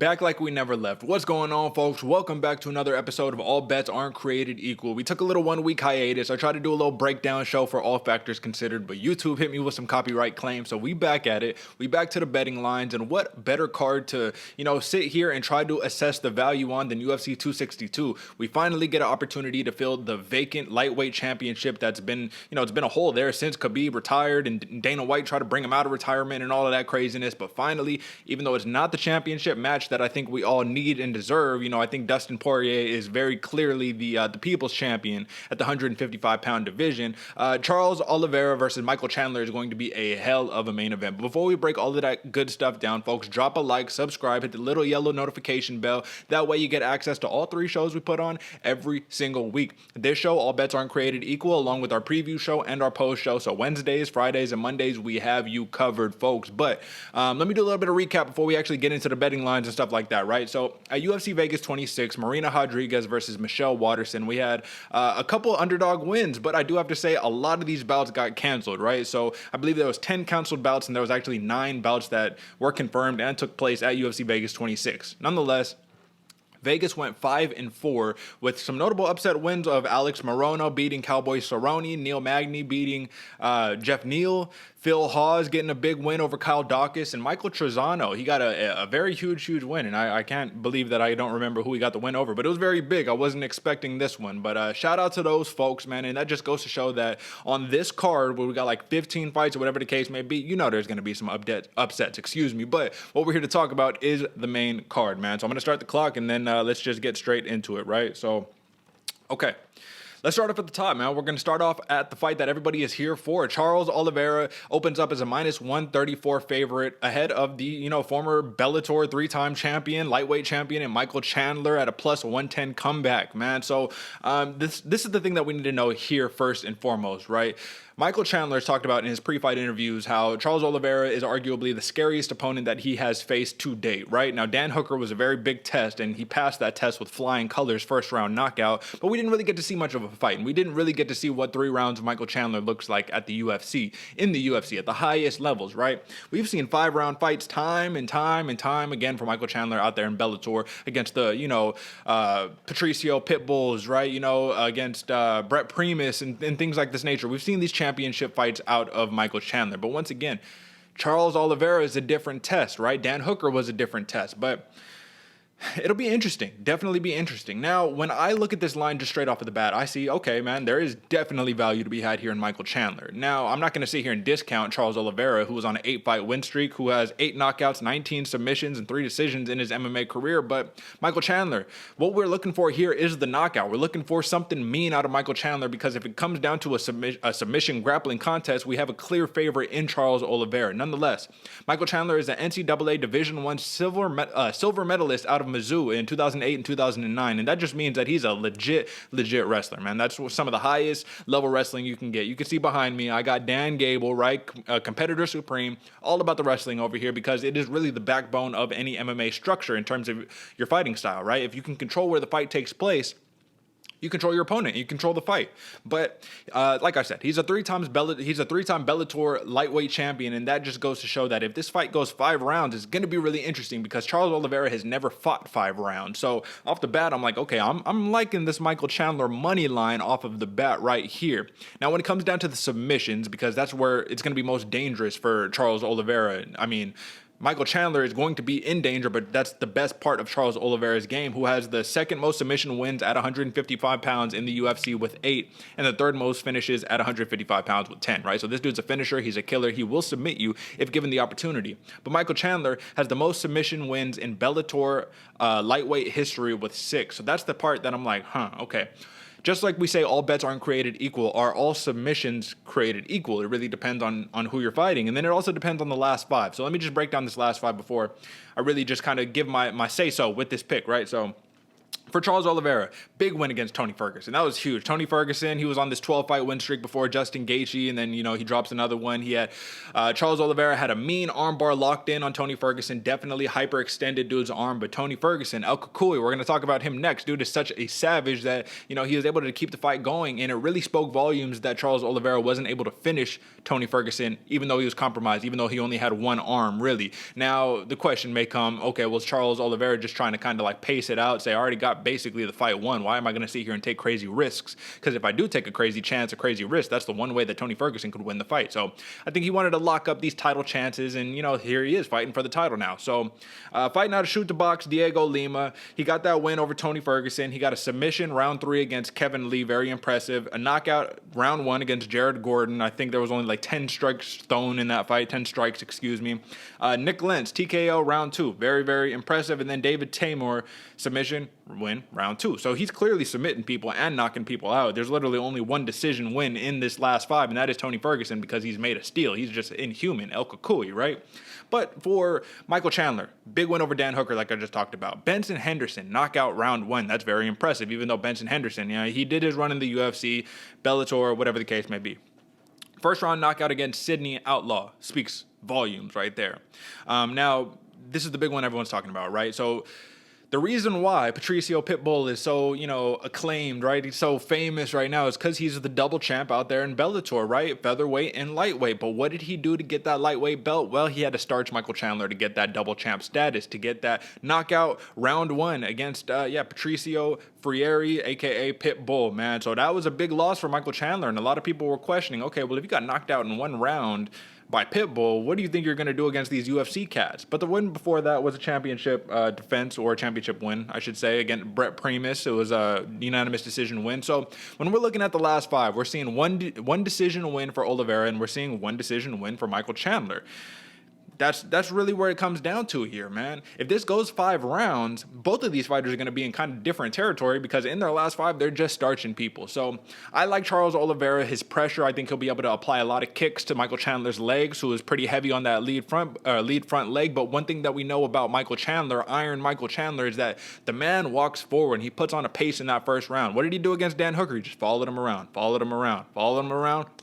Back like we never left. What's going on, folks? Welcome back to another episode of All Bets Aren't Created Equal. We took a little 1 week hiatus. I tried to do a little breakdown show for all factors considered, but YouTube hit me with some copyright claims, so we back at it. We back to the betting lines, and what better card to, sit here and try to assess the value on than UFC 262. We finally get an opportunity to fill the vacant lightweight championship that's been, it's been a hole there since Khabib retired and Dana White tried to bring him out of retirement and all of that craziness, but finally, even though it's not the championship match that I think we all need and deserve, I think Dustin Poirier is very clearly the people's champion at the 155-pound division. Charles Oliveira versus Michael Chandler is going to be a hell of a main event. But before we break all of that good stuff down, folks, drop a like, subscribe, hit the little yellow notification bell. That way you get access to all 3 shows we put on every single week. This show, All Bets Aren't Created Equal, along with our preview show and our post show. So Wednesdays, Fridays, and Mondays, we have you covered, folks. But let me do a little bit of recap before we actually get into the betting lines and stuff like that, right? So at UFC Vegas 26, Marina Rodriguez versus Michelle Waterson, we had a couple underdog wins, but I do have to say a lot of these bouts got canceled, right? So I believe there was 10 canceled bouts and there was actually 9 bouts that were confirmed and took place at UFC Vegas 26. Nonetheless, Vegas went 5-4 with some notable upset wins of Alex Morono beating Cowboy Cerrone, Neil Magny beating Jeff Neal, Phil Hawes getting a big win over Kyle Dawkins, and Michael Trezano. He got a very huge win, and I can't believe that I don't remember who he got the win over, but it was very big. I wasn't expecting this one, but shout out to those folks, man, and that just goes to show that on this card where we got like 15 fights or whatever the case may be, there's going to be some upsets, but what we're here to talk about is the main card, man. So I'm going to start the clock, and then let's just get straight into it, right? So, okay. Let's start off at the top, man. We're going to start off at the fight that everybody is here for. Charles Oliveira opens up as a -134 favorite ahead of the, former Bellator 3-time champion, lightweight champion, and Michael Chandler at a +110 comeback, man. So this is the thing that we need to know here first and foremost, right? Michael Chandler has talked about in his pre-fight interviews how Charles Oliveira is arguably the scariest opponent that he has faced to date, right? Now, Dan Hooker was a very big test, and he passed that test with flying colors, first-round knockout, but we didn't really get to see much of a fight, and we didn't really get to see what 3 rounds of Michael Chandler looks like at the UFC, in the UFC, at the highest levels, right? We've seen 5-round fights time and time again for Michael Chandler out there in Bellator against the, Patricio Pitbulls, right? Against Brett Primus and things like this nature. We've seen these championship fights out of Michael Chandler. But once again, Charles Oliveira is a different test, right? Dan Hooker was a different test, but it'll be interesting. Definitely be interesting. Now, when I look at this line just straight off of the bat, I see, okay, man, there is definitely value to be had here in Michael Chandler. Now, I'm not going to sit here and discount Charles Oliveira, who was on an 8-fight win streak, who has 8 knockouts, 19 submissions, and 3 decisions in his MMA career. But Michael Chandler, what we're looking for here is the knockout. We're looking for something mean out of Michael Chandler, because if it comes down to a submission grappling contest, we have a clear favorite in Charles Oliveira. Nonetheless, Michael Chandler is an NCAA Division I silver medalist out of Mizzou in 2008 and 2009, and that just means that he's a legit wrestler, man. That's some of the highest level wrestling you can get. You can see behind me, I got Dan Gable, right? Competitor supreme, all about the wrestling over here, because it is really the backbone of any MMA structure in terms of your fighting style, right? If you can control where the fight takes place, you control your opponent. You control the fight. But like I said, he's a 3-time Bellator lightweight champion, and that just goes to show that if this fight goes 5 rounds, it's going to be really interesting, because Charles Oliveira has never fought 5 rounds. So off the bat, I'm like, okay, I'm liking this Michael Chandler money line off of the bat right here. Now, when it comes down to the submissions, because that's where it's going to be most dangerous for Charles Oliveira. I mean, Michael Chandler is going to be in danger, but that's the best part of Charles Oliveira's game, who has the second most submission wins at 155 pounds in the UFC with 8, and the third most finishes at 155 pounds with 10, right? So this dude's a finisher. He's a killer. He will submit you if given the opportunity. But Michael Chandler has the most submission wins in Bellator lightweight history with 6. So that's the part that I'm like, okay. Just like we say all bets aren't created equal, are all submissions created equal? It really depends on who you're fighting. And then it also depends on the last 5. So let me just break down this last 5 before I really just kind of give my say-so with this pick, right? So For Charles Oliveira, big win against Tony Ferguson. That was huge. Tony Ferguson, he was on this 12-fight win streak before Justin Gaethje, and then, he drops another one. He had Charles Oliveira had a mean armbar locked in on Tony Ferguson, definitely hyperextended dude's arm, but Tony Ferguson, El Cucuy, we're going to talk about him next. Dude is such a savage that, he was able to keep the fight going, and it really spoke volumes that Charles Oliveira wasn't able to finish Tony Ferguson, even though he was compromised, even though he only had one arm, really. Now, the question may come, okay, was Charles Oliveira just trying to kind of like pace it out, say, I already got basically the fight won. Why am I going to sit here and take crazy risks? Because if I do take a crazy chance, a crazy risk, that's the one way that Tony Ferguson could win the fight. So I think he wanted to lock up these title chances, and here he is fighting for the title now. So fighting out of shoot the box, Diego Lima, he got that win over Tony Ferguson. He got a submission round 3 against Kevin Lee, very impressive. A knockout round 1 against Jared Gordon. I think there was only like 10 strikes thrown in that fight, 10 strikes, excuse me. Nick Lentz, TKO round 2, very, very impressive. And then David Tamor, submission win round 2. So he's clearly submitting people and knocking people out. There's literally only one decision win in this last 5, and that is Tony Ferguson, because he's made a steal. He's just inhuman, El Cucuy, right? But for Michael Chandler, big win over Dan Hooker, like I just talked about. Benson Henderson, knockout round 1. That's very impressive, even though Benson Henderson, he did his run in the UFC, Bellator, whatever the case may be. First round knockout against Sydney Outlaw speaks volumes right there. Now, this is the big one everyone's talking about, right? So the reason why Patricio Pitbull is so, acclaimed, right? He's so famous right now is because he's the double champ out there in Bellator, right? Featherweight and lightweight. But what did he do to get that lightweight belt? Well, he had to starch Michael Chandler to get that double champ status, to get that knockout round 1 against, Patricio Freire, a.k.a. Pitbull, man. So that was a big loss for Michael Chandler. And a lot of people were questioning, okay, well, if you got knocked out in 1 round by Pitbull, what do you think you're going to do against these UFC cats? But the win before that was a championship defense, or a championship win, I should say, against Brett Primus. It was a unanimous decision win. So when we're looking at the last 5, we're seeing one decision win for Oliveira, and we're seeing one decision win for Michael Chandler. That's really where it comes down to here, man. If this goes 5 rounds, both of these fighters are going to be in kind of different territory, because in their last 5, they're just starching people. So I like Charles Oliveira, his pressure. I think he'll be able to apply a lot of kicks to Michael Chandler's legs, who is pretty heavy on that lead front leg. But one thing that we know about Michael Chandler, Iron Michael Chandler, is that the man walks forward and he puts on a pace in that first round. What did he do against Dan Hooker? He just followed him around,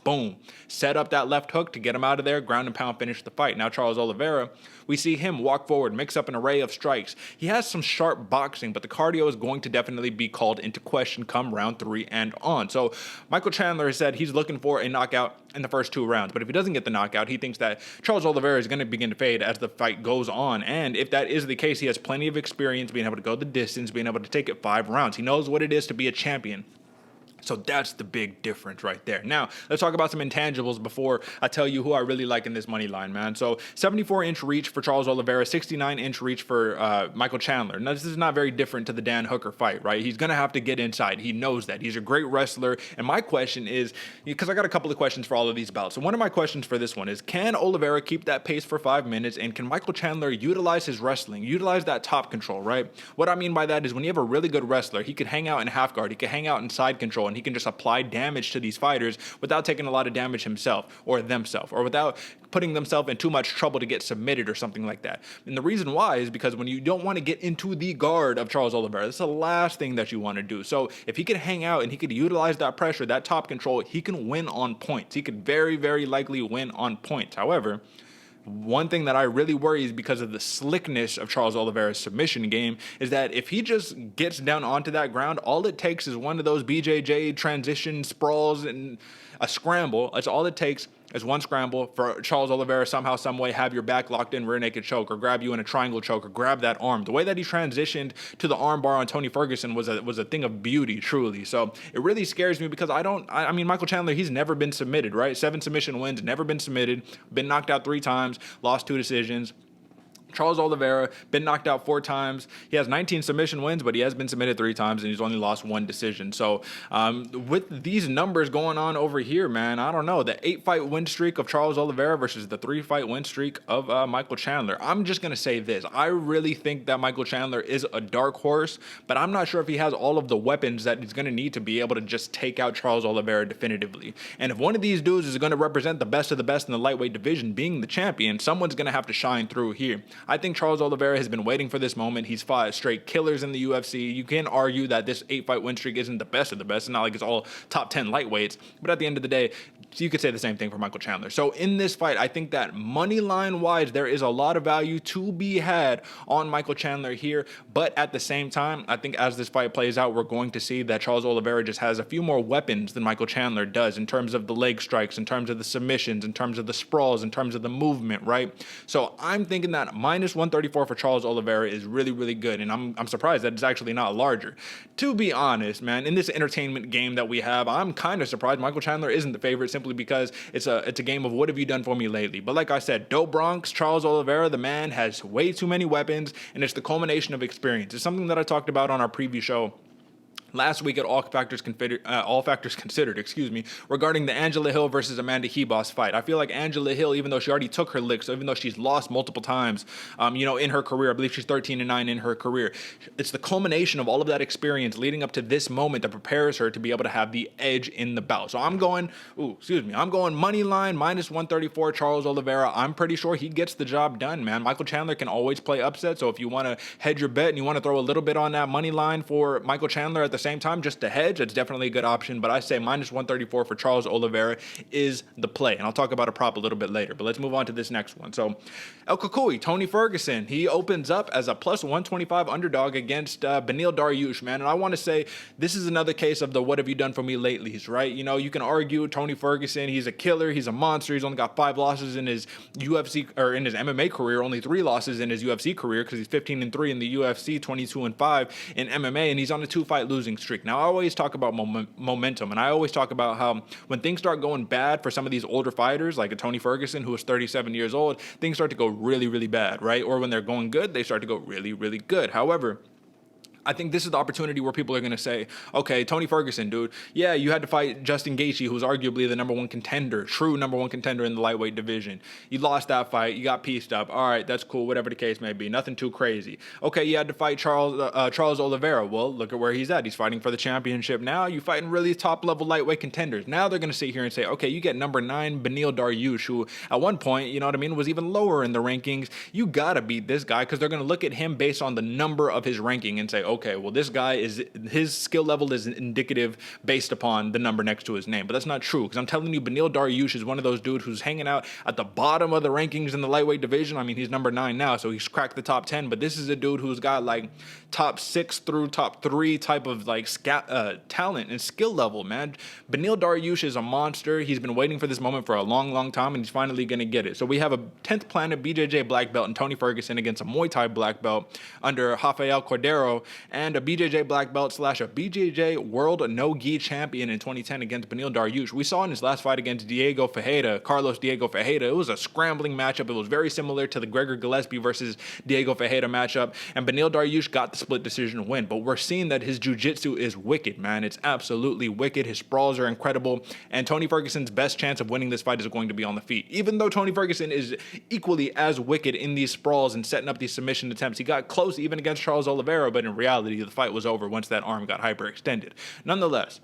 boom. Set up that left hook to get him out of there, ground and pound, finish the fight. Now Charles Oliveira, we see him walk forward, mix up an array of strikes. He has some sharp boxing, but the cardio is going to definitely be called into question come round 3 and on. So Michael Chandler has said he's looking for a knockout in the first 2 rounds. But if he doesn't get the knockout, he thinks that Charles Oliveira is going to begin to fade as the fight goes on. And if that is the case, he has plenty of experience being able to go the distance, being able to take it 5 rounds. He knows what it is to be a champion. So that's the big difference right there. Now, let's talk about some intangibles before I tell you who I really like in this money line, man. So 74-inch reach for Charles Oliveira, 69-inch reach for Michael Chandler. Now, this is not very different to the Dan Hooker fight, right? He's going to have to get inside. He knows that. He's a great wrestler. And my question is, because I got a couple of questions for all of these bouts. So one of my questions for this one is, can Oliveira keep that pace for 5 minutes? And can Michael Chandler utilize his wrestling, utilize that top control, right? What I mean by that is, when you have a really good wrestler, he could hang out in half guard. He could hang out in side control, and he can just apply damage to these fighters without taking a lot of damage himself or themselves, or without putting themselves in too much trouble to get submitted or something like that. And the reason why is because when you don't want to get into the guard of Charles Oliveira, that's the last thing that you want to do. So if he could hang out and he could utilize that pressure, that top control, he can win on points. He could very, very likely win on points. However, one thing that I really worry is, because of the slickness of Charles Oliveira's submission game, is that if he just gets down onto that ground, all it takes is one of those BJJ transition sprawls and a scramble. That's all it takes, is one scramble for Charles Oliveira somehow, some way have your back locked in rear naked choke, or grab you in a triangle choke, or grab that arm. The way that he transitioned to the arm bar on Tony Ferguson was a thing of beauty, truly. So it really scares me, because I mean, Michael Chandler, he's never been submitted, right? 7 submission wins, never been submitted, been knocked out 3 times, lost 2 decisions. Charles Oliveira, been knocked out 4 times. He has 19 submission wins, but he has been submitted 3 times, and he's only lost 1 decision. So with these numbers going on over here, man, I don't know. The 8-fight win streak of Charles Oliveira versus the 3-fight win streak of Michael Chandler. I'm just going to say this. I really think that Michael Chandler is a dark horse, but I'm not sure if he has all of the weapons that he's going to need to be able to just take out Charles Oliveira definitively. And if one of these dudes is going to represent the best of the best in the lightweight division, being the champion, someone's going to have to shine through here. I think Charles Oliveira has been waiting for this moment. He's fought straight killers in the UFC. You can argue that this 8-fight win streak isn't the best of the best. It's not like it's all top 10 lightweights, but at the end of the day, you could say the same thing for Michael Chandler. So in this fight, I think that money line wise, there is a lot of value to be had on Michael Chandler here. But at the same time, I think as this fight plays out, we're going to see that Charles Oliveira just has a few more weapons than Michael Chandler does in terms of the leg strikes, in terms of the submissions, in terms of the sprawls, in terms of the movement, right? So I'm thinking that minus 134 for Charles Oliveira is really, really good. And I'm surprised that it's actually not larger. To be honest, man, in this entertainment game that we have, I'm kind of surprised Michael Chandler isn't the favorite simply because it's a game of what have you done for me lately. But like I said, Dope Bronx, Charles Oliveira, the man has way too many weapons, and it's the culmination of experience. It's something that I talked about on our preview show last week at All Factors Considered, regarding the Angela Hill versus Amanda Hebos fight. I feel like Angela Hill, even though she already took her licks, even though she's lost multiple times, in her career, I believe she's 13-9 in her career. It's the culmination of all of that experience leading up to this moment that prepares her to be able to have the edge in the bout. So I'm going money line minus 134 Charles Oliveira. I'm pretty sure he gets the job done, man. Michael Chandler can always play upset. So if you want to hedge your bet and you want to throw a little bit on that money line for Michael Chandler at the same time, just to hedge, it's definitely a good option. But I say minus 134 for Charles Oliveira is the play. And I'll talk about a prop a little bit later. But let's move on to this next one. So El Kukui, Tony Ferguson, he opens up as a plus 125 underdog against Beneil Dariush, man. And I want to say this is another case of the what have you done for me lately, right? You can argue Tony Ferguson, he's a killer, he's a monster. He's only got 5 losses in his UFC or in his MMA career, only 3 losses in his UFC career because he's 15-3 in the UFC, 22-5 in MMA, and he's on a 2-fight losing streak. Now, I always talk about momentum, and I always talk about how when things start going bad for some of these older fighters, like a Tony Ferguson, who is 37 years old, things start to go really, really bad, right? Or when they're going good, they start to go really, really good. However, I think this is the opportunity where people are going to say, okay, Tony Ferguson, dude, yeah, you had to fight Justin Gaethje, who's arguably the number 1 contender, true number 1 contender in the lightweight division. You lost that fight. You got pieced up. All right, that's cool, whatever the case may be. Nothing too crazy. Okay, you had to fight Charles Oliveira. Well, look at where he's at. He's fighting for the championship now. You fighting really top-level lightweight contenders. Now they're going to sit here and say, okay, you get number 9 Beneil Dariush, who at one point, was even lower in the rankings. You got to beat this guy because they're going to look at him based on the number of his ranking and say, okay, well, this guy his skill level is indicative based upon the number next to his name. But that's not true, because I'm telling you, Beneil Dariush is one of those dudes who's hanging out at the bottom of the rankings in the lightweight division. I mean, he's number 9 now, so he's cracked the top 10, but this is a dude who's got like top 6 through top 3 type of like talent and skill level, man. Beneil Dariush is a monster. He's been waiting for this moment for a long, long time, and he's finally going to get it. So we have a 10th planet BJJ black belt and Tony Ferguson against a Muay Thai black belt under Rafael Cordero, and a BJJ black belt / a BJJ world no-gi champion in 2010 against Beneil Dariush. We saw in his last fight against Carlos Diego Fajeda, it was a scrambling matchup. It was very similar to the Gregor Gillespie versus Diego Fajeda matchup, and Beneil Dariush got the split decision win. But we're seeing that his jiu-jitsu is wicked, man. It's absolutely wicked. His sprawls are incredible, and Tony Ferguson's best chance of winning this fight is going to be on the feet. Even though Tony Ferguson is equally as wicked in these sprawls and setting up these submission attempts, he got close even against Charles Oliveira, but in reality, the fight was over once that arm got hyperextended. Nonetheless,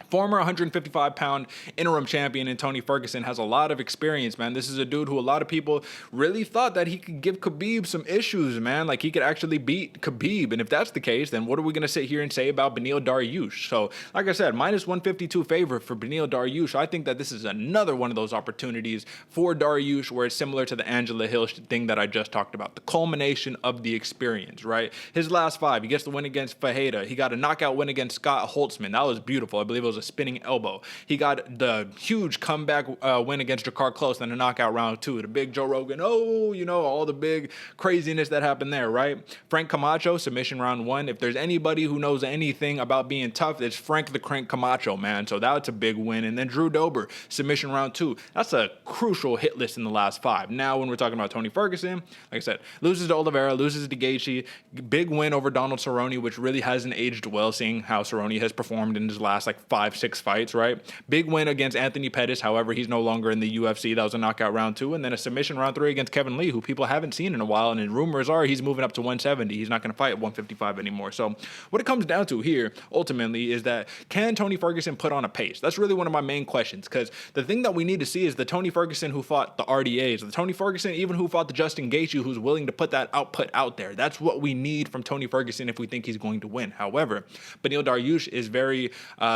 former 155-pound interim champion in Tony Ferguson has a lot of experience, man. This is a dude who a lot of people really thought that he could give Khabib some issues, man. Like, he could actually beat Khabib. And if that's the case, then what are we going to sit here and say about Beneil Dariush? So, like I said, minus 152 favorite for Beneil Dariush. I think that this is another one of those opportunities for Dariush where it's similar to the Angela Hill thing that I just talked about. The culmination of the experience, right? His last 5, he gets the win against Fajeda. He got a knockout win against Scott Holtzman. That was beautiful. I believe it was a spinning elbow. He got the huge comeback win against Jakar Close, then a knockout round 2. The big Joe Rogan, all the big craziness that happened there, right? Frank Camacho, submission round 1. If there's anybody who knows anything about being tough, it's Frank the Crank Camacho, man. So that's a big win. And then Drew Dober, submission round 2. That's a crucial hit list in the last 5. Now, when we're talking about Tony Ferguson, like I said, loses to Oliveira, loses to Gaethje, big win over Donald Cerrone, which really hasn't aged well, seeing how Cerrone has performed in his last 5 5-6 fights, right? Big win against Anthony Pettis. However, he's no longer in the UFC. That was a knockout round 2. And then a submission round 3 against Kevin Lee, who people haven't seen in a while. And rumors are he's moving up to 170. He's not going to fight at 155 anymore. So what it comes down to here, ultimately, is that can Tony Ferguson put on a pace? That's really one of my main questions, because the thing that we need to see is the Tony Ferguson who fought the RDAs, the Tony Ferguson even who fought the Justin Gaethje, who's willing to put that output out there. That's what we need from Tony Ferguson if we think he's going to win. However, Beneil Dariush is very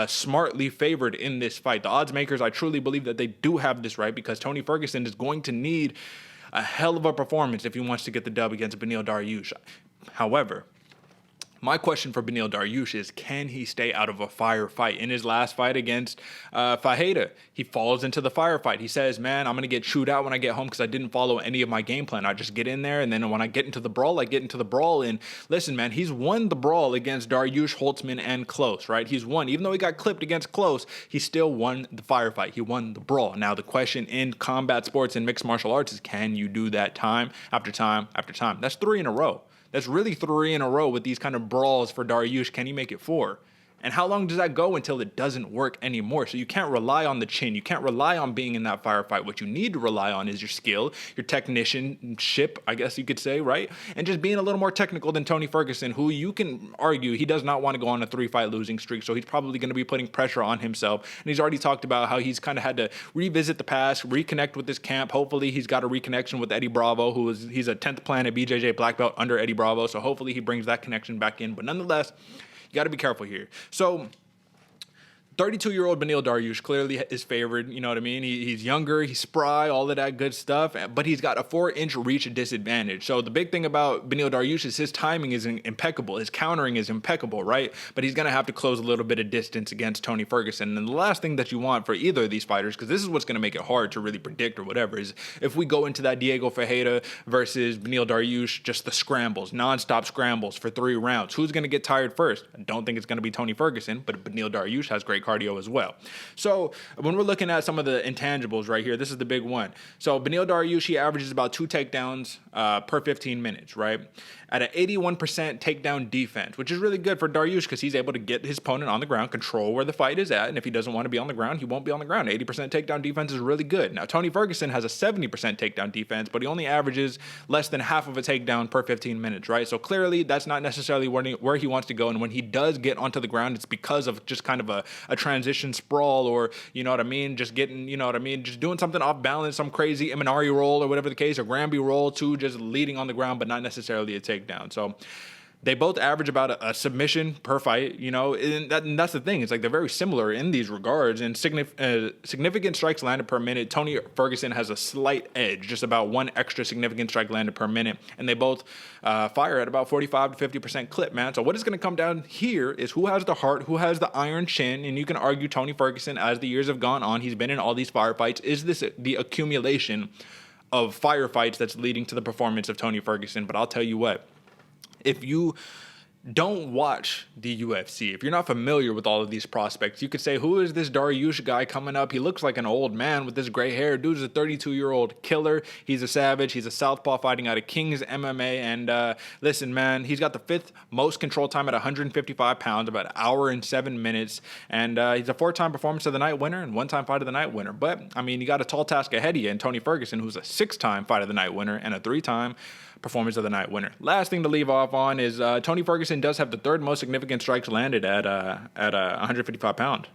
smartly favored in this fight. The odds makers, I truly believe that they do have this right, because Tony Ferguson is going to need a hell of a performance if he wants to get the dub against Beneil Dariush. However, my question for Beneil Dariush is, can he stay out of a firefight? In his last fight against Fajeda, he falls into the firefight. He says, man, I'm going to get chewed out when I get home because I didn't follow any of my game plan. I just get in there, and then when I get into the brawl, I get into the brawl. And listen, man, he's won the brawl against Dariush, Holtzman, and Close, right? He's won. Even though he got clipped against Close, he still won the firefight. He won the brawl. Now, the question in combat sports and mixed martial arts is, can you do that time after time after time? That's 3 in a row. That's really 3 in a row with these kind of brawls for Dariush. Can he make it 4? And how long does that go until it doesn't work anymore? So you can't rely on the chin. You can't rely on being in that firefight. What you need to rely on is your skill, your technicianship, I guess you could say, right? And just being a little more technical than Tony Ferguson, who you can argue he does not want to go on a 3-fight losing streak. So he's probably going to be putting pressure on himself. And he's already talked about how he's kind of had to revisit the past, reconnect with his camp. Hopefully he's got a reconnection with Eddie Bravo, he's a 10th planet BJJ black belt under Eddie Bravo. So hopefully he brings that connection back in. But nonetheless, you got to be careful here. So 32-year-old Beneil Dariush clearly is favored. You know what I mean? He's younger, he's spry, all of that good stuff, but he's got a 4-inch reach disadvantage. So the big thing about Beneil Dariush is his timing is impeccable. His countering is impeccable, right? But he's going to have to close a little bit of distance against Tony Ferguson. And the last thing that you want for either of these fighters, because this is what's going to make it hard to really predict or whatever, is if we go into that Diego Fajeda versus Beneil Dariush, just the scrambles, nonstop scrambles for 3 rounds. Who's going to get tired first? I don't think it's going to be Tony Ferguson, but Beneil Dariush has great cardio as well. So when we're looking at some of the intangibles right here, this is the big one. So Beneil Dariush, he averages about 2 takedowns per 15 minutes, right? At an 81% takedown defense, which is really good for Dariush because he's able to get his opponent on the ground, control where the fight is at, and if he doesn't want to be on the ground, he won't be on the ground. 80% takedown defense is really good. Now, Tony Ferguson has a 70% takedown defense, but he only averages less than half of a takedown per 15 minutes, right? So clearly, that's not necessarily where he wants to go, and when he does get onto the ground, it's because of just kind of a transition sprawl, or, you know what I mean, just getting, you know what I mean, just doing something off balance, some crazy Imanari roll or whatever the case, or Granby roll too, just leading on the ground, but not necessarily a takedown. So they both average about a submission per fight, you know, and that's the thing. It's like they're very similar in these regards. And significant strikes landed per minute, Tony Ferguson has a slight edge, just about 1 extra significant strike landed per minute. And they both fire at about 45 to 50% clip, man. So what is going to come down here is who has the heart, who has the iron chin. And you can argue Tony Ferguson, as the years have gone on, he's been in all these firefights. Is this the accumulation of firefights that's leading to the performance of Tony Ferguson? But I'll tell you what. If you don't watch the UFC, if you're not familiar with all of these prospects, you could say, who is this Dariush guy coming up? He looks like an old man with this gray hair. Dude's a 32-year-old killer. He's a savage. He's a southpaw fighting out of King's MMA. And listen, man, he's got the 5th most control time at 155 pounds, about an hour and 7 minutes. And he's a 4-time performance of the night winner and 1-time fight of the night winner. But, I mean, you got a tall task ahead of you in Tony Ferguson, who's a 6-time fight of the night winner and a 3-time performance of the night winner. Last thing to leave off on is Tony Ferguson does have the 3rd most significant strikes landed at 155 pound.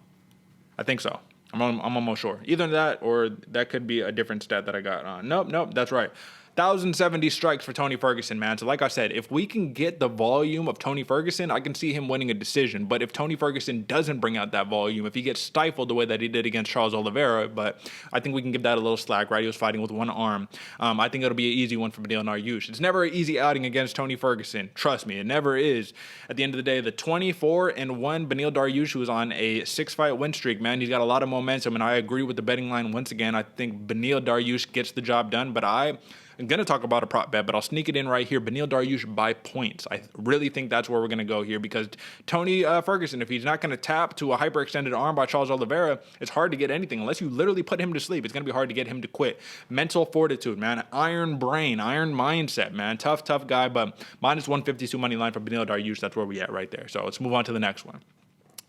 I think so. I'm almost sure. Either that or that could be a different stat that I got. Nope, that's right. 1,070 strikes for Tony Ferguson, man. So like I said, if we can get the volume of Tony Ferguson, I can see him winning a decision. But if Tony Ferguson doesn't bring out that volume, if he gets stifled the way that he did against Charles Oliveira, but I think we can give that a little slack, right? He was fighting with 1 arm. I think it'll be an easy one for Beneil Dariush. It's never an easy outing against Tony Ferguson. Trust me, it never is. At the end of the day, the 24-1 Beneil Dariush, who is on a 6-fight win streak, man, he's got a lot of momentum, and I agree with the betting line once again. I think Beneil Dariush gets the job done, but I'm going to talk about a prop bet, but I'll sneak it in right here. Beneil Dariush by points. I really think that's where we're going to go here, because Tony Ferguson, if he's not going to tap to a hyperextended arm by Charles Oliveira, it's hard to get anything. Unless you literally put him to sleep, it's going to be hard to get him to quit. Mental fortitude, man. Iron brain, iron mindset, man. Tough guy, but minus 152 money line for Beneil Dariush. That's where we at right there. So let's move on to the next one.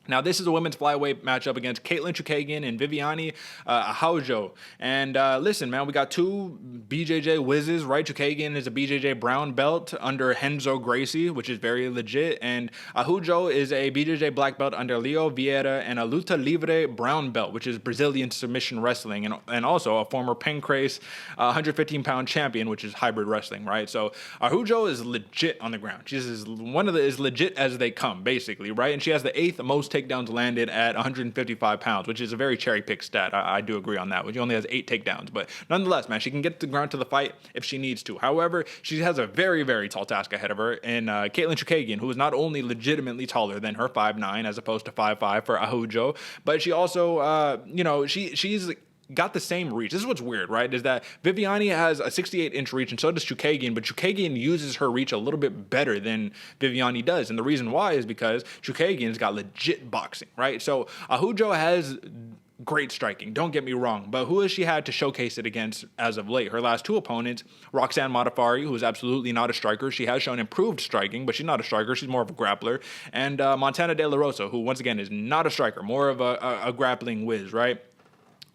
Now, this is a women's flyweight matchup against Caitlin Chukagian and Viviane Araujo. And listen, man, we got two BJJ whizzes, right? Chukagian is a BJJ brown belt under Renzo Gracie, which is very legit. And Araujo is a BJJ black belt under Leo Vieira and a Luta Livre brown belt, which is Brazilian submission wrestling. And also a former Pancrase 115-pound champion, which is hybrid wrestling, right? So Araujo is legit on the ground. She's as legit as they come, basically, right? And she has the 8th most takedowns landed at 155 pounds, which is a very cherry pick stat. I do agree on that. She only has 8 takedowns, but nonetheless, man, she can get the ground to the fight if she needs to. However, she has a very, very tall task ahead of her in Caitlin Chukagian, who is not only legitimately taller than her 5'9", as opposed to 5'5" for Araujo, but she also, she's got the same reach. This is what's weird, right? Is that Viviane has a 68-inch reach, and so does Chukagian, but Chukagian uses her reach a little bit better than Viviane does. And the reason why is because Chukagian's got legit boxing, right? So Araujo has great striking, don't get me wrong, but who has she had to showcase it against as of late? Her last 2 opponents, Roxanne Modafferi, who is absolutely not a striker. She has shown improved striking, but she's not a striker. She's more of a grappler. And Montana De La Rosa, who once again is not a striker, more of a grappling whiz, right?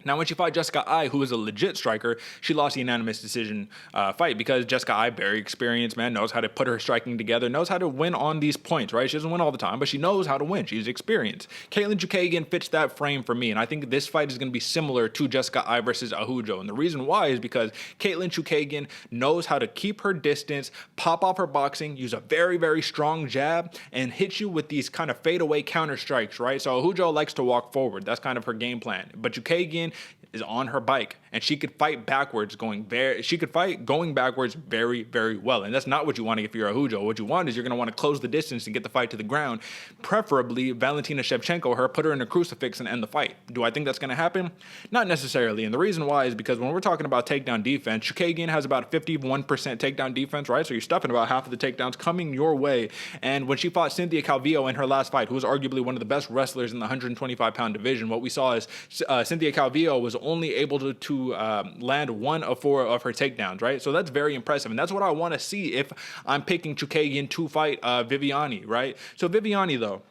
Now, when she fought Jessica Ai, who is a legit striker, she lost the unanimous decision fight because Jessica Ai, very experienced, man, knows how to put her striking together, knows how to win on these points, right? She doesn't win all the time, but she knows how to win. She's experienced. Caitlin Chukagian fits that frame for me, and I think this fight is going to be similar to Jessica Ai versus Araujo. And the reason why is because Caitlin Chukagian knows how to keep her distance, pop off her boxing, use a very, very strong jab, and hit you with these kind of fadeaway counter strikes, right? So Araujo likes to walk forward. That's kind of her game plan. But Chukagian is on her bike, and she could fight backwards going backwards very, very well. And that's not what you want if you're Araujo. What you want is you're going to want to close the distance and get the fight to the ground, preferably Valentina Shevchenko her, put her in a crucifix and end the fight. Do I think that's going to happen? Not necessarily. And the reason why is because when we're talking about takedown defense, Chukagian has about 51% takedown defense, right? So you're stuffing about half of the takedowns coming your way. And when she fought Cynthia Calvillo in her last fight, who was arguably one of the best wrestlers in the 125-pound division, what we saw is Cynthia Calvillo was only able to land 1 of 4 of her takedowns, right? So that's very impressive, and that's what I want to see if I'm picking Chukagian to fight Viviane, right? So Viviane, though,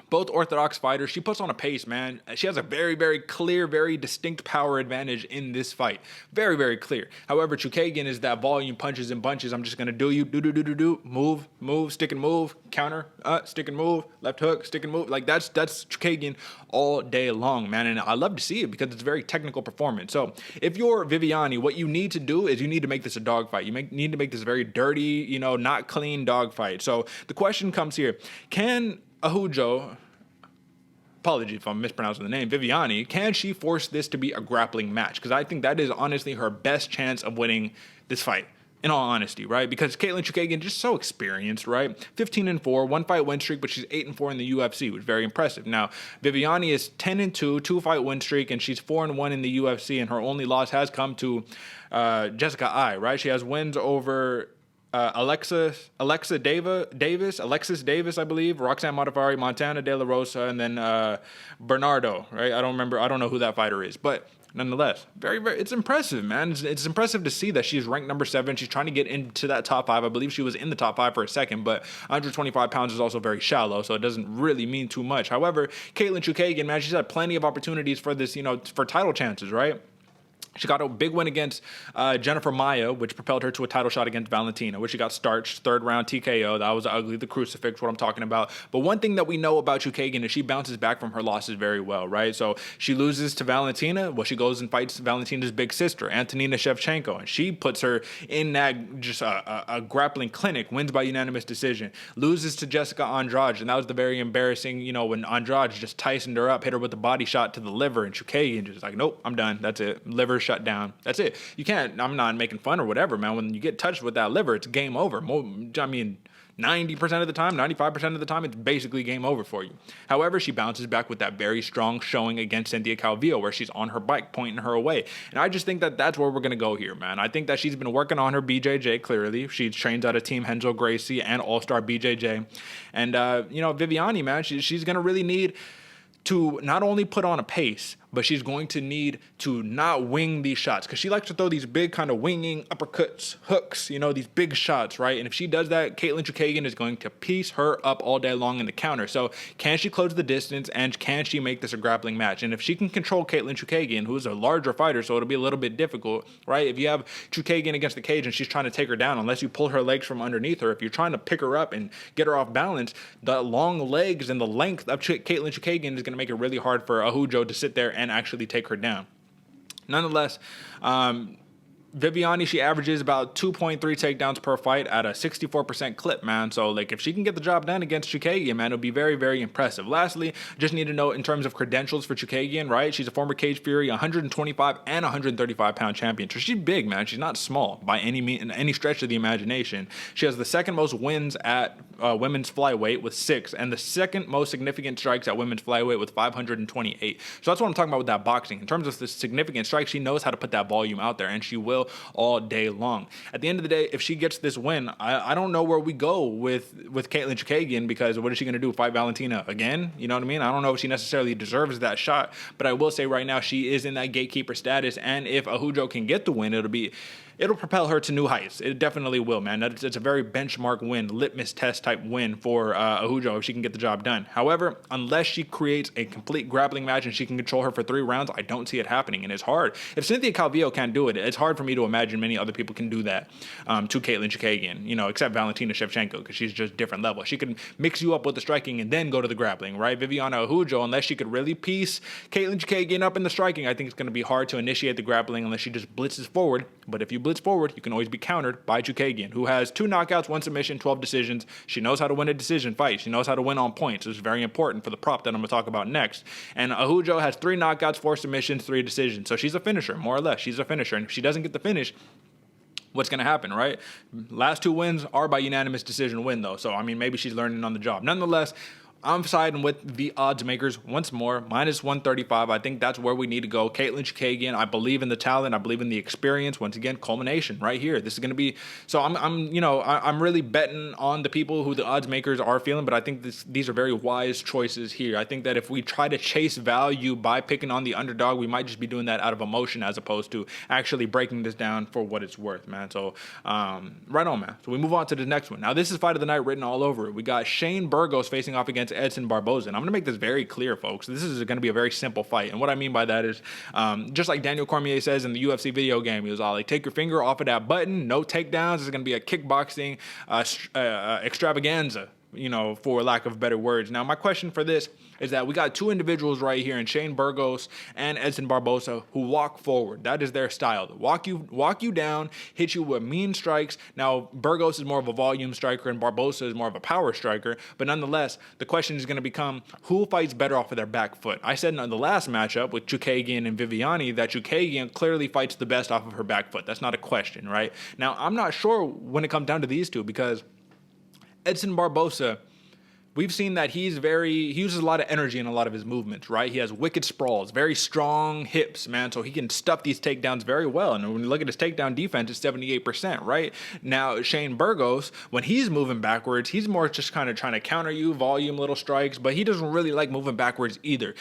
both orthodox fighters, she puts on a pace, man. She has a very, very clear, very distinct power advantage in this fight. Very, very clear. However, Chukagian is that volume punches and bunches. I'm just going to do you, do, move, stick and move, counter, stick and move, left hook, stick and move. Like, that's Chukagian all day long, man. And I love to see it because it's a very technical performance. So if you're Viviane, what you need to do is you need to make this a dogfight. You need to make this a very dirty, not clean dogfight. So the question comes here. Can Araujo, apologies if I'm mispronouncing the name, Viviane, can she force this to be a grappling match? Because I think that is honestly her best chance of winning this fight, in all honesty, right? Because Caitlin Chukagian just so experienced, right? 15-4, 1-fight win streak, but she's 8-4 in the UFC, which is very impressive. Now, Viviane is 10-2, 2-fight win streak, and she's 4-1 in the UFC, and her only loss has come to Jessica Ai, right? She has wins over Alexis Davis, I believe, Roxanne Modafferi, Montana De La Rosa, and then Bernardo, right? I don't know who that fighter is, but nonetheless, very, very, it's impressive, man. It's impressive to see that she's ranked number 7. She's trying to get into that top 5. I believe she was in the top 5 for a second, but 125 pounds is also very shallow, so it doesn't really mean too much. However, Caitlin Chukagian, man, she's had plenty of opportunities for this, for title chances, right? She got a big win against Jennifer Maia, which propelled her to a title shot against Valentina, which she got starched, 3rd round TKO. That was ugly, the crucifix, what I'm talking about. But one thing that we know about Chukagian is she bounces back from her losses very well, right? So she loses to Valentina. Well, she goes and fights Valentina's big sister, Antonina Shevchenko, and she puts her in that just a grappling clinic, wins by unanimous decision, loses to Jessica Andrade, and that was the very embarrassing, when Andrade just Tysoned her up, hit her with a body shot to the liver, and Chukagian just like, nope, I'm done. That's it. Liver shut down. That's it. You can't, I'm not making fun or whatever, man. When you get touched with that liver, it's game over. 90% of the time, 95% of the time, it's basically game over for you. However, she bounces back with that very strong showing against Cynthia Calvillo, where she's on her bike, pointing her away. And I just think that that's where we're going to go here, man. I think that she's been working on her BJJ, clearly. She trains out of Team Renzo Gracie and All-Star BJJ. And, Viviane, man, she's going to really need to not only put on a pace, but she's going to need to not wing these shots because she likes to throw these big kind of winging uppercuts, hooks, these big shots, right? And if she does that, Caitlin Chukagian is going to piece her up all day long in the counter. So can she close the distance, and can she make this a grappling match? And if she can control Caitlin Chukagian, who's a larger fighter, so it'll be a little bit difficult, right? If you have Chukagian against the cage and she's trying to take her down, unless you pull her legs from underneath her, if you're trying to pick her up and get her off balance, the long legs and the length of Caitlin Chukagian is going to make it really hard for Araujo to sit there and actually take her down. Nonetheless, Viviani, she averages about 2.3 takedowns per fight at a 64% clip, man. So, if she can get the job done against Chukagian, man, it'll be very, very impressive. Lastly, just need to note in terms of credentials for Chukagian, right? She's a former Cage Fury, 125 and 135 pound champion. So she's big, man. She's not small by any stretch of the imagination. She has the second most wins at women's flyweight with 6, and the second most significant strikes at women's flyweight with 528. So that's what I'm talking about with that boxing. In terms of the significant strikes, she knows how to put that volume out there, and she will all day long. At the end of the day, if she gets this win, I don't know where we go with Caitlin Chukagian, because what is she going to do, fight Valentina again? You know what I mean? I don't know if she necessarily deserves that shot, but I will say right now she is in that gatekeeper status, and if Araujo can get the win, it'll propel her to new heights. It definitely will, man. It's a very benchmark win, litmus test type win for Araujo if she can get the job done. However, unless she creates a complete grappling match and she can control her for 3 rounds, I don't see it happening, and it's hard. If Cynthia Calvillo can't do it, it's hard for me to imagine many other people can do that to Caitlin Chukagian, except Valentina Shevchenko, because she's just different level. She can mix you up with the striking and then go to the grappling, right? Viviana Araujo, unless she could really piece Caitlin Chukagian up in the striking, I think it's going to be hard to initiate the grappling unless she just blitzes forward. But if you blitz forward, you can always be countered by Chukagian, who has 2 knockouts, 1 submission, 12 decisions. She knows how to win a decision fight. She knows how to win on points. It's very important for the prop that I'm going to talk about next. And Araujo has 3 knockouts, 4 submissions, 3 decisions. So she's a finisher, more or less. She's a finisher. And if she doesn't get the finish, what's going to happen, right? Last 2 wins are by unanimous decision win, though. So, maybe she's learning on the job. Nonetheless, I'm siding with the odds makers once more, minus 135. I think that's where we need to go. Caitlin Chukagian, I believe in the talent. I believe in the experience. Once again, culmination right here. This is going to be, so I'm really betting on the people who the odds makers are feeling, but I think these are very wise choices here. I think that if we try to chase value by picking on the underdog, we might just be doing that out of emotion as opposed to actually breaking this down for what it's worth, man. So, right on, man. So we move on to the next one. Now, this is fight of the night written all over it. We got Shane Burgos facing off against Edson Barboza. And I'm going to make this very clear, folks. This is going to be a very simple fight. And what I mean by that is, just like Daniel Cormier says in the UFC video game, he was all like, take your finger off of that button, no takedowns. It's going to be a kickboxing extravaganza, for lack of better words. Now, my question for this is that we got 2 individuals right here in Shane Burgos and Edson Barboza who walk forward. That is their style. Walk you down, hit you with mean strikes. Now, Burgos is more of a volume striker and Barboza is more of a power striker. But nonetheless, the question is going to become who fights better off of their back foot. I said in the last matchup with Chukagian and Viviani that Chukagian clearly fights the best off of her back foot. That's not a question, right? Now, I'm not sure when it comes down to these two, because Edson Barboza, we've seen that he uses a lot of energy in a lot of his movements, right? He has wicked sprawls, very strong hips, man, so he can stuff these takedowns very well. And when you look at his takedown defense, it's 78%, right? Now, Shane Burgos, when he's moving backwards, he's more just kind of trying to counter you, volume little strikes, but he doesn't really like moving backwards either.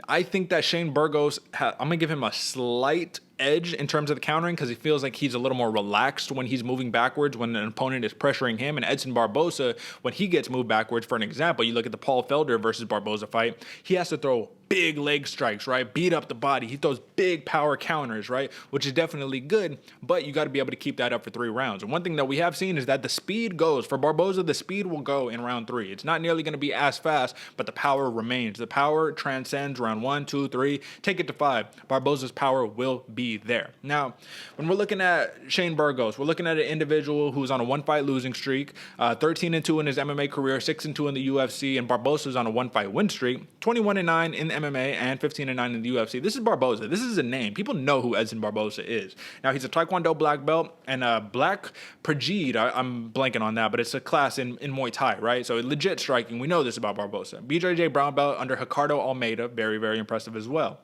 I think that Shane Burgos, I'm going to give him a slight edge in terms of the countering, because he feels like he's a little more relaxed when he's moving backwards when an opponent is pressuring him. And Edson Barboza, when he gets moved backwards, for an example, you look at the Paul Felder versus Barboza fight, he has to throw big leg strikes, right? Beat up the body. He throws big power counters, right? Which is definitely good, but you got to be able to keep that up for 3 rounds. And one thing that we have seen is that the speed goes. For Barboza, the speed will go in round 3. It's not nearly going to be as fast, but the power remains. The power transcends round 1, 2, 3. Take it to 5. Barboza's power will be there. Now, when we're looking at Shane Burgos, we're looking at an individual who's on a 1-fight losing streak, 13-2 in his MMA career, 6-2 in the UFC, and Barboza's on a 1-fight win streak, 21-9 in the MMA and 15-9 in the UFC. This is Barboza. This is a name. People know who Edson Barboza is. Now, he's a Taekwondo black belt and a black Prajid. I'm blanking on that, but it's a class in Muay Thai, right? So legit striking. We know this about Barboza. BJJ brown belt under Ricardo Almeida. Very, very impressive as well.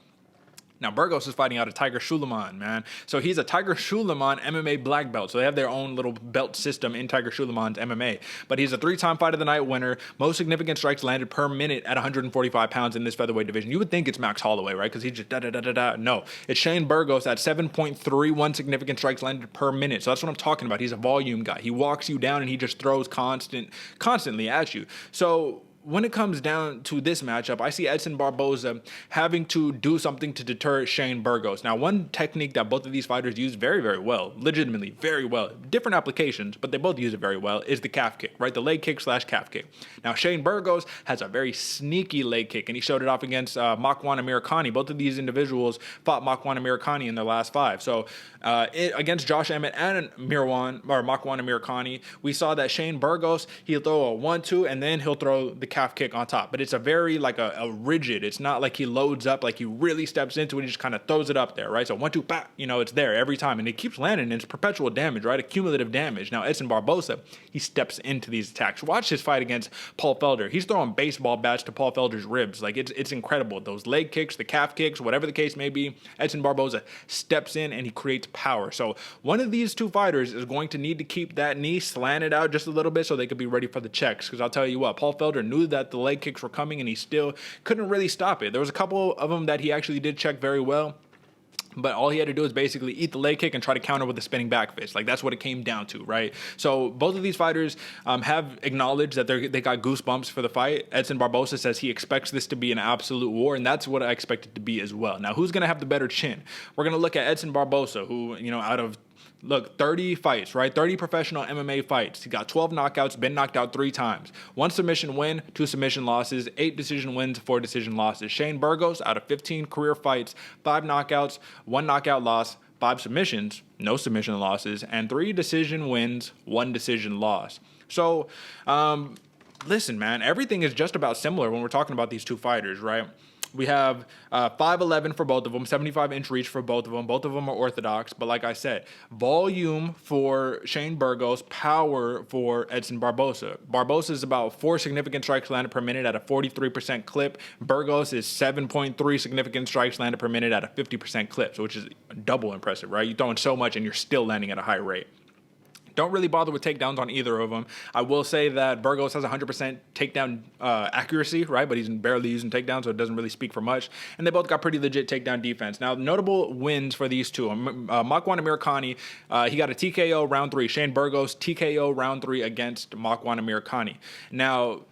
Now, Burgos is fighting out of Tiger Suleiman, man. So he's a Tiger Suleiman MMA black belt. So they have their own little belt system in Tiger Suleiman's MMA. But he's a 3-time Fight of the Night winner. Most significant strikes landed per minute at 145 pounds in this featherweight division. You would think it's Max Holloway, right? Because he's just da-da-da-da-da. No, it's Shane Burgos at 7.31 significant strikes landed per minute. So that's what I'm talking about. He's a volume guy. He walks you down and he just throws constantly at you. So when it comes down to this matchup, I see Edson Barboza having to do something to deter Shane Burgos. Now, one technique that both of these fighters use very, very well, legitimately very well, different applications, but they both use it very well, is the calf kick, right? The leg kick / calf kick. Now, Shane Burgos has a very sneaky leg kick, and he showed it off against Makwan Amirkhani. Both of these individuals fought Makwan Amirkhani in their last 5. So against Josh Emmett and Makwan Amirkhani, we saw that Shane Burgos, he'll throw a 1-2, and then he'll throw the calf kick on top. But it's a very like a rigid, it's not like he loads up, like he really steps into it, he just kind of throws it up there, right? So 1-2, bap, it's there every time, and it keeps landing, and it's perpetual damage, right? Accumulative damage. Now, Edson Barboza, he steps into these attacks. Watch his fight against Paul Felder. He's throwing baseball bats to Paul Felder's ribs. Like, it's incredible. Those leg kicks, the calf kicks, whatever the case may be, Edson Barboza steps in and he creates power. So one of these two fighters is going to need to keep that knee slanted out just a little bit so they could be ready for the checks. Because I'll tell you what, Paul Felder knew that the leg kicks were coming and he still couldn't really stop it. There was a couple of them that he actually did check very well, but all he had to do is basically eat the leg kick and try to counter with a spinning back fist. Like, that's what it came down to, right? So both of these fighters have acknowledged that they got goosebumps for the fight. Edson Barboza says he expects this to be an absolute war, and that's what I expect it to be as well. Now, who's going to have the better chin? We're going to look at Edson Barboza, who, out of 30 fights, right? 30 professional MMA fights. He got 12 knockouts, been knocked out 3 times. 1 submission win, 2 submission losses, 8 decision wins, 4 decision losses. Shane Burgos, out of 15 career fights, 5 knockouts, 1 knockout loss, 5 submissions, no submission losses, and 3 decision wins, 1 decision loss. So, listen, man, everything is just about similar when we're talking about these two fighters, right? We have 5'11" for both of them, 75-inch reach for both of them. Both of them are orthodox, but like I said, volume for Shane Burgos, power for Edson Barboza. Barboza is about 4 significant strikes landed per minute at a 43% clip. Burgos is 7.3 significant strikes landed per minute at a 50% clip, so which is double impressive, right? You're throwing so much and you're still landing at a high rate. Don't really bother with takedowns on either of them. I will say that Burgos has 100% takedown accuracy, right? But he's barely using takedowns, so it doesn't really speak for much. And they both got pretty legit takedown defense. Now, notable wins for these two. Makwan Amirkhani, he got a TKO round 3. Shane Burgos, TKO round 3 against Makwan Amirkhani. Now,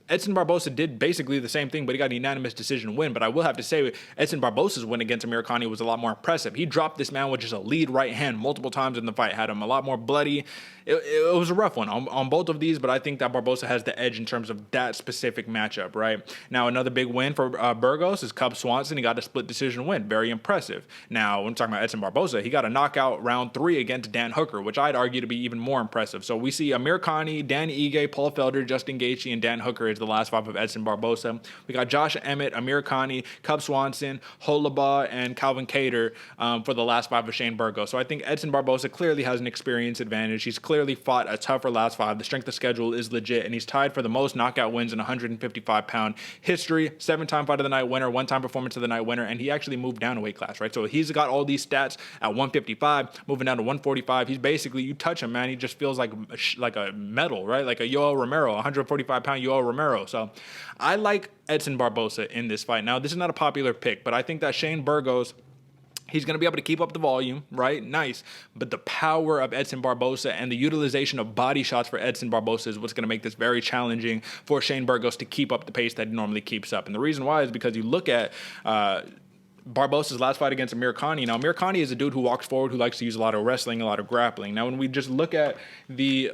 Edson Barboza did basically the same thing, but he got a unanimous decision win. But I will have to say, Edson Barboza's win against Amirkhani was a lot more impressive. He dropped this man with just a lead right hand multiple times in the fight, had him a lot more bloody. It was a rough one on both of these, but I think that Barboza has the edge in terms of that specific matchup, right? Now, another big win for Burgos is Cub Swanson. He got a split decision win. Very impressive. Now, when we're talking about Edson Barboza, he got a knockout round 3 against Dan Hooker, which I'd argue to be even more impressive. So we see Amirkhani, Dan Ige, Paul Felder, Justin Gaethje, and Dan Hooker is the last 5 of Edson Barboza. We got Josh Emmett, Amirkhani, Cub Swanson, Holaba, and Calvin Kattar for the last 5 of Shane Burgos. So I think Edson Barboza clearly has an experience advantage. He's clearly fought a tougher last 5. The strength of schedule is legit, and he's tied for the most knockout wins in 155-pound history. 7-time Fight of the Night winner, 1-time Performance of the Night winner, and he actually moved down a weight class, right? So he's got all these stats at 155, moving down to 145. He's basically, you touch him, man, he just feels like a metal, right? Like a Yoel Romero, 145-pound Yoel Romero. So I like Edson Barboza in this fight. Now, this is not a popular pick, but I think that Shane Burgos, he's going to be able to keep up the volume, right? Nice. But the power of Edson Barboza and the utilization of body shots for Edson Barboza is what's going to make this very challenging for Shane Burgos to keep up the pace that he normally keeps up. And the reason why is because you look at Barboza's last fight against Amirkhani. Now, Amirkhani is a dude who walks forward, who likes to use a lot of wrestling, a lot of grappling. Now, when we just look at the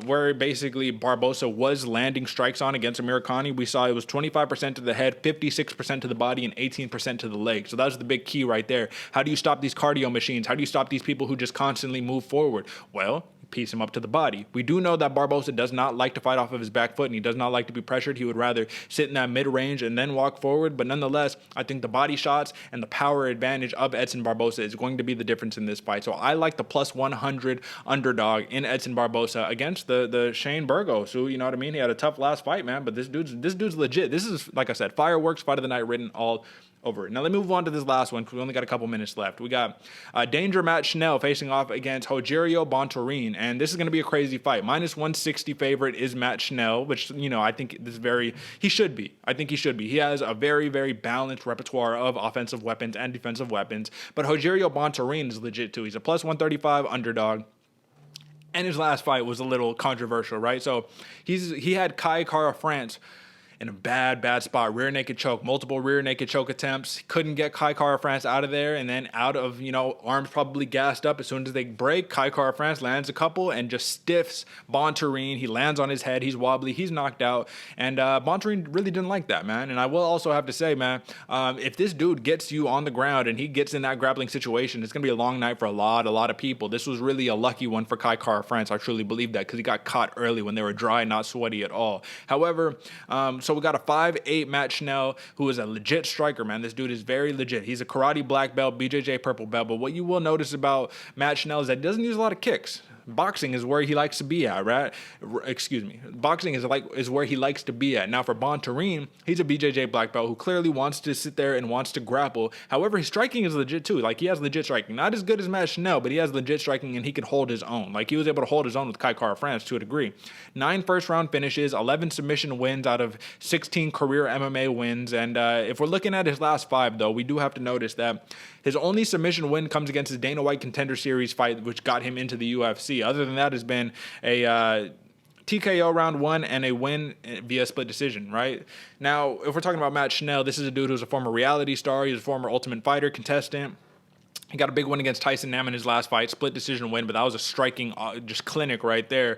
where basically Barboza was landing strikes on against Amirkhani, we saw it was 25% to the head, 56% to the body, and 18% to the leg. So that's the big key right there. How do you stop these cardio machines? How do you stop these people who just constantly move forward? Well, piece him up to the body. We do know that Barboza does not like to fight off of his back foot, and he does not like to be pressured. He would rather sit in that mid-range and then walk forward. But nonetheless, I think the body shots and the power advantage of Edson Barboza is going to be the difference in this fight. So I like the plus 100 underdog in Edson Barboza against the Shane Burgos, who, you know what I mean? He had a tough last fight, man, but this dude's legit. This is, like I said, fireworks, Fight of the Night written all over it. Now let me move on to this last one because we only got a couple minutes left. We got Danger Matt Schnell facing off against Rogerio Bontorin, and this is going to be a crazy fight. Minus 160 favorite is Matt Schnell, which, you know, I think this is he should be. I think he should be. He has a very, very balanced repertoire of offensive weapons and defensive weapons, but Rogerio Bontorin is legit too. He's a plus 135 underdog. And his last fight was a little controversial, right? So he had Kai Kara France in a bad spot. Rear naked choke, multiple rear naked choke attempts. Couldn't get Kai Kara France out of there. And then out of, you know, arms probably gassed up. As soon as they break, Kai Kara France lands a couple and just stiffs Bontorin. He lands on his head. He's wobbly. He's knocked out. And Bontorin really didn't like that, man. And I will also have to say, man, if this dude gets you on the ground and he gets in that grappling situation, it's going to be a long night for a lot of people. This was really a lucky one for Kai Kara France. I truly believe that because he got caught early when they were dry, not sweaty at all. However, so we got a 5'8" Matt Schnell, who is a legit striker, man. This dude is very legit. He's a karate black belt, BJJ purple belt. But what you will notice about Matt Schnell is that he doesn't use a lot of kicks. Boxing is where he likes to be at, right? Excuse me. Boxing is where he likes to be at. Now for Bontorin, he's a BJJ black belt who clearly wants to sit there and wants to grapple. However, his striking is legit too. Like, he has legit striking. Not as good as Matt Schnell, but he has legit striking and he can hold his own. Like, he was able to hold his own with Kai Kara France to a degree. 9 first-round finishes, 11 submission wins out of 16 career MMA wins. And if we're looking at his last 5, though, we do have to notice that his only submission win comes against his Dana White Contender Series fight, which got him into the UFC. Other than that, has been a TKO round 1 and a win via split decision, right? Now, if we're talking about Matt Schnell, this is a dude who's a former reality star. He's a former Ultimate Fighter contestant. He got a big win against Tyson Nam in his last fight, split decision win, but that was a striking just clinic right there.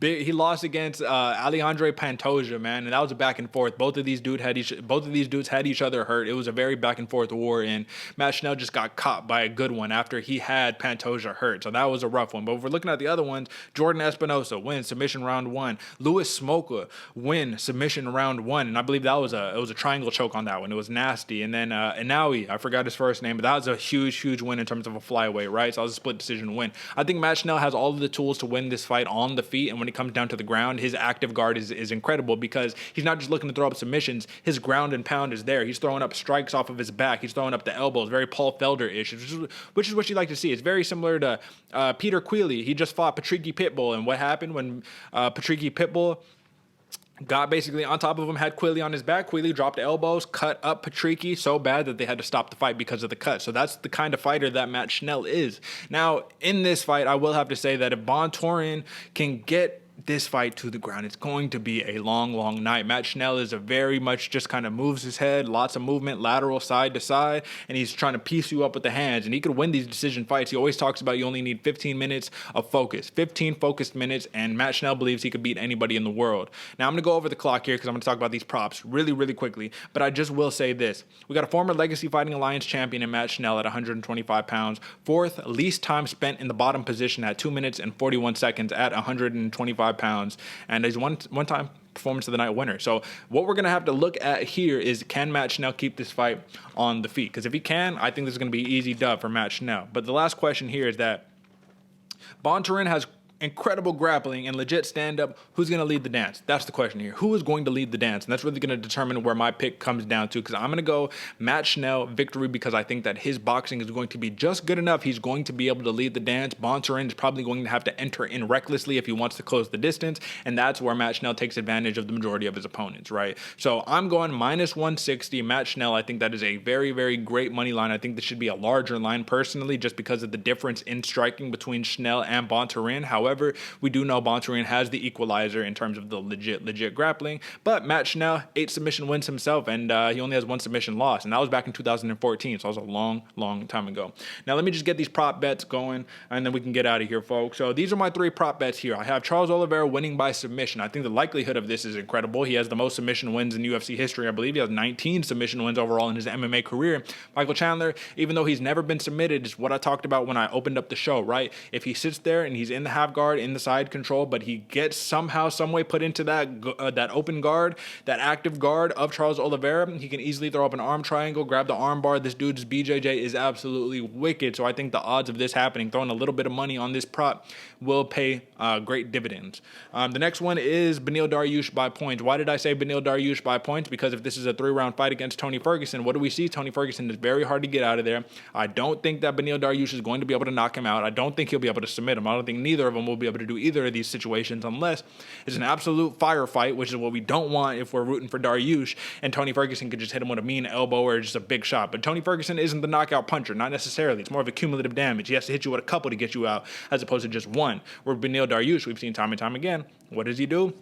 He lost against Alejandro Pantoja, man, and that was a back and forth. Both of these dudes had each other hurt. It was a very back and forth war, and Matt Schnell just got caught by a good one after he had Pantoja hurt. So that was a rough one. But if we're looking at the other ones, Jordan Espinosa win submission round 1. Louis Smolka win submission round 1, and I believe it was a triangle choke on that one. It was nasty. And then Inaui, I forgot his first name, but that was a huge win in terms of a flyweight, right? So that was a split decision win. I think Matt Schnell has all of the tools to win this fight on the feet, and when it comes down to the ground, his active guard is incredible because he's not just looking to throw up submissions. His ground and pound is there. He's throwing up strikes off of his back. He's throwing up the elbows, very Paul Felder-ish, which is what you like to see. It's very similar to Peter Queally. He just fought Patricky Pitbull, and what happened when Patricky Pitbull got basically on top of him, had Queally on his back. Queally dropped elbows, cut up Patricky so bad that they had to stop the fight because of the cut. So that's the kind of fighter that Matt Schnell is. Now, in this fight, I will have to say that if Bontorin can get this fight to the ground, it's going to be a long night. Matt Schnell is a very much just kind of moves his head, lots of movement, lateral side to side, and he's trying to piece you up with the hands, and he could win these decision fights. He always talks about you only need 15 minutes of focus, 15 focused minutes, and Matt Schnell believes he could beat anybody in the world. Now, I'm going to go over the clock here because I'm going to talk about these props really quickly, but I just will say this. We got a former Legacy Fighting Alliance champion in Matt Schnell at 125 pounds, 4th least time spent in the bottom position at 2 minutes and 41 seconds at 125 pounds, and he's one-time performance of the night winner. So what we're going to have to look at here is, can Matt Schnell keep this fight on the feet? Because if he can, I think this is going to be an easy dub for Matt Schnell. But the last question here is that Bontorin has incredible grappling and legit stand-up. Who's going to lead the dance? That's the question here. Who is going to lead the dance? And that's really going to determine where my pick comes down to, because I'm going to go Matt Schnell victory because I think that his boxing is going to be just good enough. He's going to be able to lead the dance. Bontorin is probably going to have to enter in recklessly if he wants to close the distance, and that's where Matt Schnell takes advantage of the majority of his opponents, right? So I'm going minus 160. Matt Schnell, I think that is a very great money line. I think this should be a larger line personally, just because of the difference in striking between Schnell and Bontorin. However, we do know Bontorin has the equalizer in terms of the legit grappling, but Matt Schnell, 8 submission wins himself, and he only has 1 submission loss, and that was back in 2014, so that was a long time ago. Now let me just get these prop bets going, and then we can get out of here, folks. So these are my 3 prop bets here. I have Charles Oliveira winning by submission. I think the likelihood of this is incredible. He has the most submission wins in UFC history. I believe he has 19 submission wins overall in his MMA career. Michael Chandler, even though he's never been submitted, is what I talked about when I opened up the show, right? If he sits there and he's in the half guard guard in the side control, but he gets somehow, some way put into that open guard, that active guard of Charles Oliveira. He can easily throw up an arm triangle, grab the arm bar. This dude's BJJ is absolutely wicked. So I think the odds of this happening, throwing a little bit of money on this prop, will pay great dividends. The next one is Beneil Dariush by points. Why did I say Beneil Dariush by points? Because if this is a 3-round fight against Tony Ferguson, what do we see? Tony Ferguson is very hard to get out of there. I don't think that Beneil Dariush is going to be able to knock him out. I don't think he'll be able to submit him. I don't think neither of them will be able to do either of these situations unless it's an absolute firefight, which is what we don't want if we're rooting for Dariush, and Tony Ferguson could just hit him with a mean elbow or just a big shot. But Tony Ferguson isn't the knockout puncher, not necessarily. It's more of a cumulative damage. He has to hit you with a couple to get you out as opposed to just one. Where Beneil Dariush, we've seen time and time again, what does he do?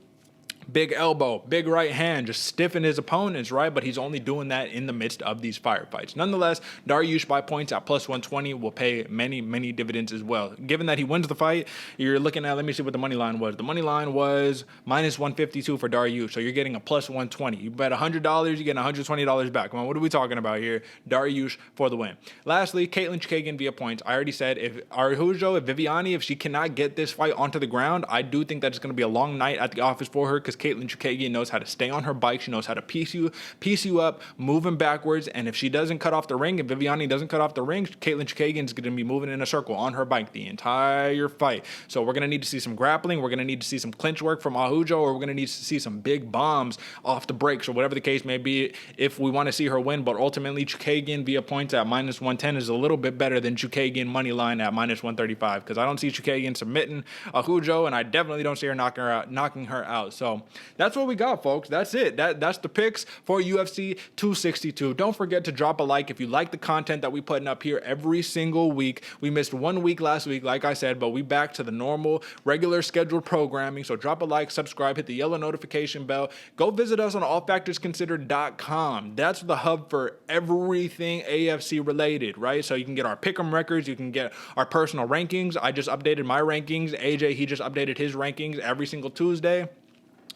Big elbow, big right hand, just stiffen his opponents, right? But he's only doing that in the midst of these firefights. Nonetheless, Dariush by points at plus 120 will pay many, many dividends as well. Given that he wins the fight, you're looking at, let me see what the money line was. The money line was minus 152 for Dariush, so you're getting a plus 120. You bet $100, you're getting $120 back. Come on, what are we talking about here? Dariush for the win. Lastly, Katlyn Chookagian via points. I already said if Viviani, if she cannot get this fight onto the ground, I do think that it's going to be a long night at the office for her because Katlyn Chookagian knows how to stay on her bike. She knows how to piece you up, moving backwards. And if she doesn't cut off the ring, if Viviani doesn't cut off the ring, Katlyn Chookagian is going to be moving in a circle on her bike the entire fight. So we're going to need to see some grappling. We're going to need to see some clinch work from Araujo, or we're going to need to see some big bombs off the brakes, or whatever the case may be, if we want to see her win. But ultimately, Chookagian via points at minus 110 is a little bit better than Chookagian money line at minus 135, because I don't see Chookagian submitting Araujo, and I definitely don't see her knocking her out. So that's what we got, folks. That's it. That's the picks for UFC 262. Don't forget to drop a like if you like the content that we putting up here every single week. We missed 1 week last week, like I said, but we back to the normal, regular scheduled programming. So drop a like, subscribe, hit the yellow notification bell. Go visit us on allfactorsconsidered.com. That's the hub for everything AFC related, right? So you can get our pick'em records. You can get our personal rankings. I just updated my rankings. AJ, he just updated his rankings every single Tuesday.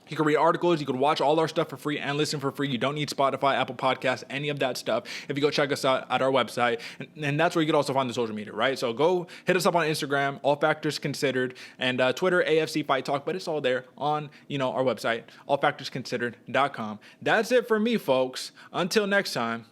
You can read articles, you can watch all our stuff for free and listen for free. You don't need Spotify, Apple Podcasts, any of that stuff if you go check us out at our website. And that's where you can also find the social media, right? So go hit us up on Instagram, All Factors Considered, and Twitter, AFC Fight Talk, but it's all there on, our website, allfactorsconsidered.com. That's it for me, folks. Until next time.